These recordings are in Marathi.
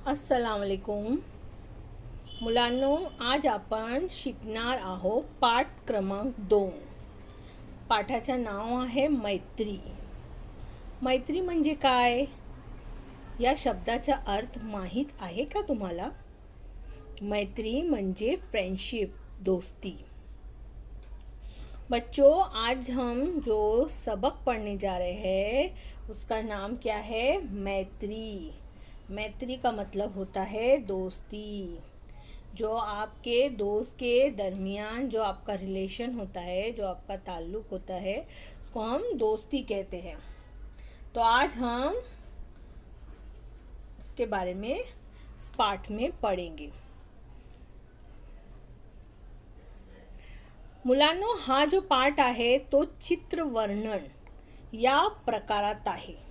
अस्सलाम वालेकुम. मुलांनो, आज आपण शिकणार आहोत पाठ क्रमांक 2. पाठाचं नाव आहे मैत्री. मैत्री म्हणजे काय? या शब्दाचा अर्थ माहीत आहे का तुम्हाला? मैत्री म्हणजे फ्रेंडशिप, दोस्ती. बच्चों, आज हम जो सबक पढ़ने जा रहे हैं उसका नाम क्या है? मैत्री. मैत्री का मतलब होता है दोस्ती. जो आपके दोस्त के दरमियान जो आपका रिलेशन होता है, जो आपका ताल्लुक़ होता है, उसको हम दोस्ती कहते हैं. तो आज हम इसके बारे में इस पाठ में पढ़ेंगे. मुलांनो, हा जो पाठ आहे तो चित्रवर्णन या प्रकारात आहे.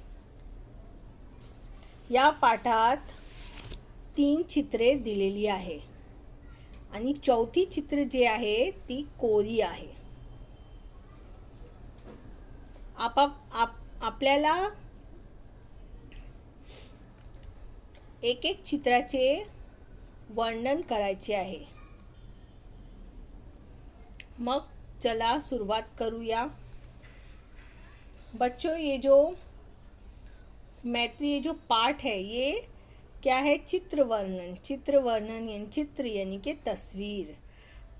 या पाठात 3 चित्रे दिलेली आहे आणि चौथी चित्र जे आहे ती कोरी आहे. आपल्याला एक एक चित्राचे वर्णन करायचे आहे. मग चला सुरुवात करूया. बच्चों, ये जो मैत्री, ये जो पाठ है, ये क्या है? चित्र वर्णन. चित्र वर्णन यानी चित्र यानी कि तस्वीर.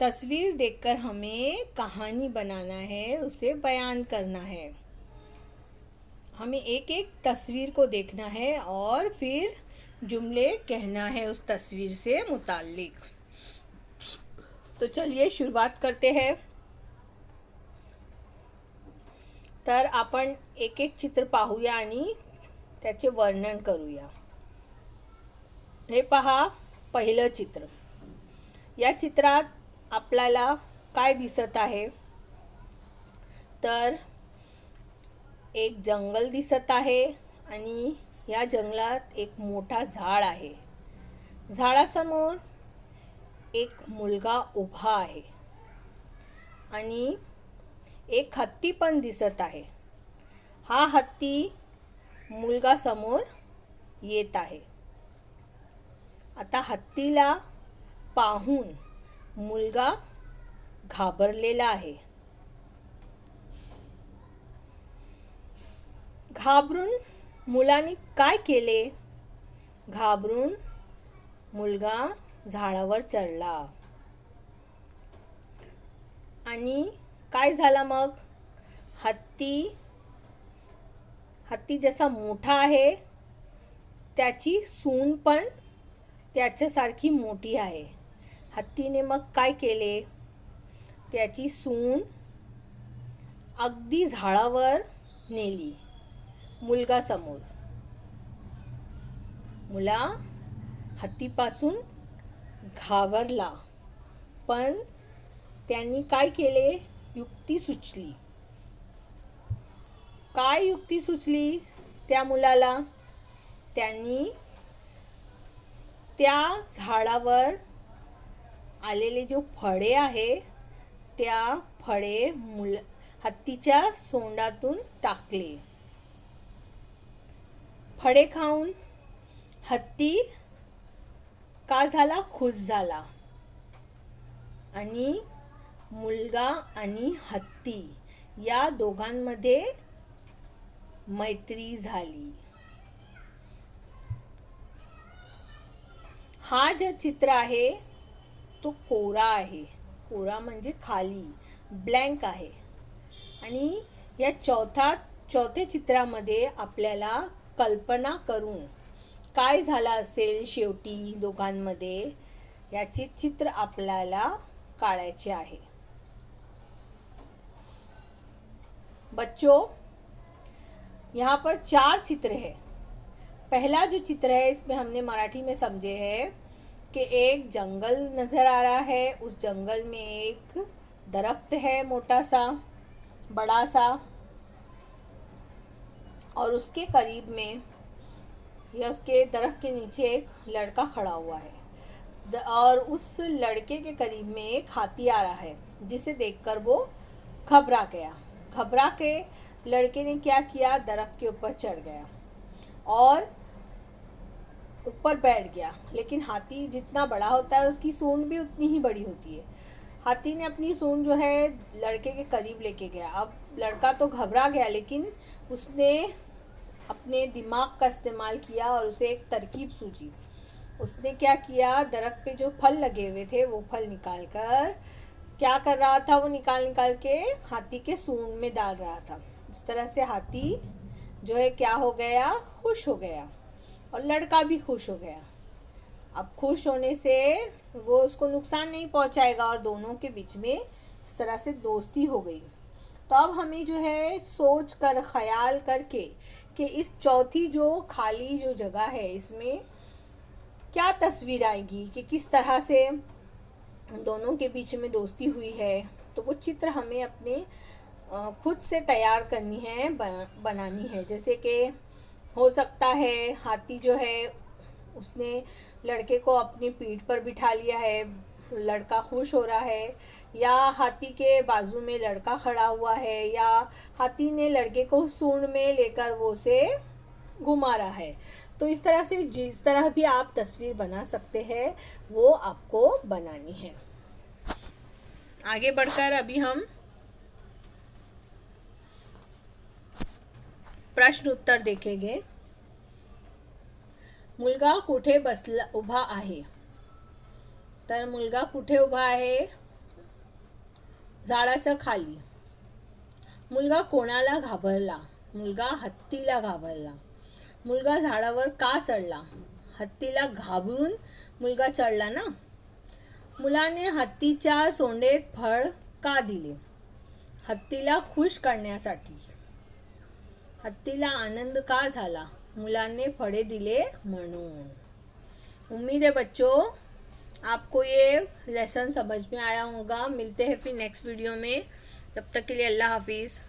तस्वीर देखकर हमें कहानी बनाना है, उसे बयान करना है. हमें एक एक तस्वीर को देखना है और फिर जुमले कहना है उस तस्वीर से मुताल्लिक. तो चलिए सुरुवात करते हैं. तर आपण एक एक चित्र पाहूया आणि त्याचे वर्णन करूया. हे पहा, पहिलं चित्र. या चित्रात आपल्याला काय दिसत आहे? तर एक जंगल दिसत आहे आणि या जंगलात एक मोठा झाड आहे. झाडासमोर एक मुलगा उभा आहे आणि एक हत्ती पण दिसत आहे. हा हत्ती मुलगा समोर येत आहे. आता हत्तीला पाहून मुलगा घाबरलेला आहे. घाबरून मुलाने काय केले? घाबरून मुलगा झाडावर चढला आणि काय झालं मग? हत्ती जसा मोठा आहे त्याची सून पण त्याच्यासारखी मोठी आहे. हत्तीने मग काय केले? त्याची सून अगदी झाडावर नेली मुलगासमोर. मुला हत्तीपासून घाबरला, पण त्यांनी काय केले? युक्ती सुचली. काय युक्ती सुचली त्या मुलाला? त्यांनी त्या झाडावर आलेले जो फळे आहे त्या फळे हत्तीच्या सोंडातून टाकले. फळे खाऊन हत्ती का झाला? खुश झाला आणि मुलगा आणि हत्ती या दोघांमध्ये मैत्री झाली. हा जो चित्र आहे तो कोरा आहे. कोरा म्हणजे खाली, ब्लँक आहे. आणि या चौथ्या चित्रामध्ये आपल्याला कल्पना करून काय झालं असेल शेवटी दोघांमध्ये याचे चित्र आपल्याला काढायचे आहे. बच्चों, यहाँ पर 4 चित्र है. पहला जो चित्र है इसमें हमने मराठी में समझे हैं कि एक जंगल नज़र आ रहा है. उस जंगल में एक दरख्त है, मोटा सा, बड़ा सा, और उसके करीब में या उसके दरख्त के नीचे एक लड़का खड़ा हुआ है. और उस लड़के के करीब में एक हाथी आ रहा है जिसे देखकर वो घबरा गया. घबरा के लड़के ने क्या किया? दरख्त के ऊपर चढ़ गया और ऊपर बैठ गया, लेकिन हाथी जितना बड़ा होता है उसकी सूंड भी उतनी ही बड़ी होती है। हाथी ने अपनी सूंड जो है लड़के के करीब लेके गया। अब लड़का तो घबरा गया, लेकिन उसने अपने दिमाग का इस्तेमाल किया और उसे एक तरकीब सूझी। उसने क्या किया, दरख्त पे जो फल लगे हुए थे वो फल निकाल कर क्या कर रहा था, वो निकाल निकाल के हाथी के सूंड में डाल रहा था। इस तरह से हाथी जो है क्या हो गया, खुश हो गया, और लड़का भी खुश हो गया। अब खुश होने से वो उसको नुकसान नहीं पहुंचाएगा, और दोनों के बीच में इस तरह से दोस्ती हो गई। तो अब हमें जो है सोच कर, ख्याल करके कि इस चौथी जो खाली जो जगह है इसमें क्या तस्वीर आएगी, कि किस तरह से दोनों के बीच में दोस्ती हुई है, तो वो चित्र हमें अपने खुद से तैयार करनी है, बनानी है। जैसे कि हो सकता है हाथी जो है उसने लड़के को अपनी पीठ पर बिठा लिया है, लड़का खुश हो रहा है, या हाथी के बाजू में लड़का खड़ा हुआ है, या हाथी ने लड़के को सूंड में लेकर वो उसे घुमा रहा है। तो इस तरह से जिस तरह भी आप तस्वीर बना सकते हैं वो आपको बनानी है। आगे बढ़कर अभी हम प्रश्न उत्तर देखेंगे। मुलगा कुठे बसला उभा आहे, तर मुलगा कुठे उभा आहे, झाडाच्या खाली। मुलगा कोणाला घाबरला, मुलगा हत्तीला घाबरला। मुलगा झाडावर का चढला, हत्तीला घाबरून मुलगा चढला ना। मुलाने हत्तीच्या सोंडेत फळ का दिले, हत्तीला खुश करण्यासाठी। हत्तीला आनंद का झाला, मुलाने फळे दिले म्हणून। उम्मीद है बच्चों आपको ये लेसन समझ में आया होगा। मिलते हैं फिर नेक्स्ट वीडियो में, तब तक के लिए अल्लाह हाफिज़।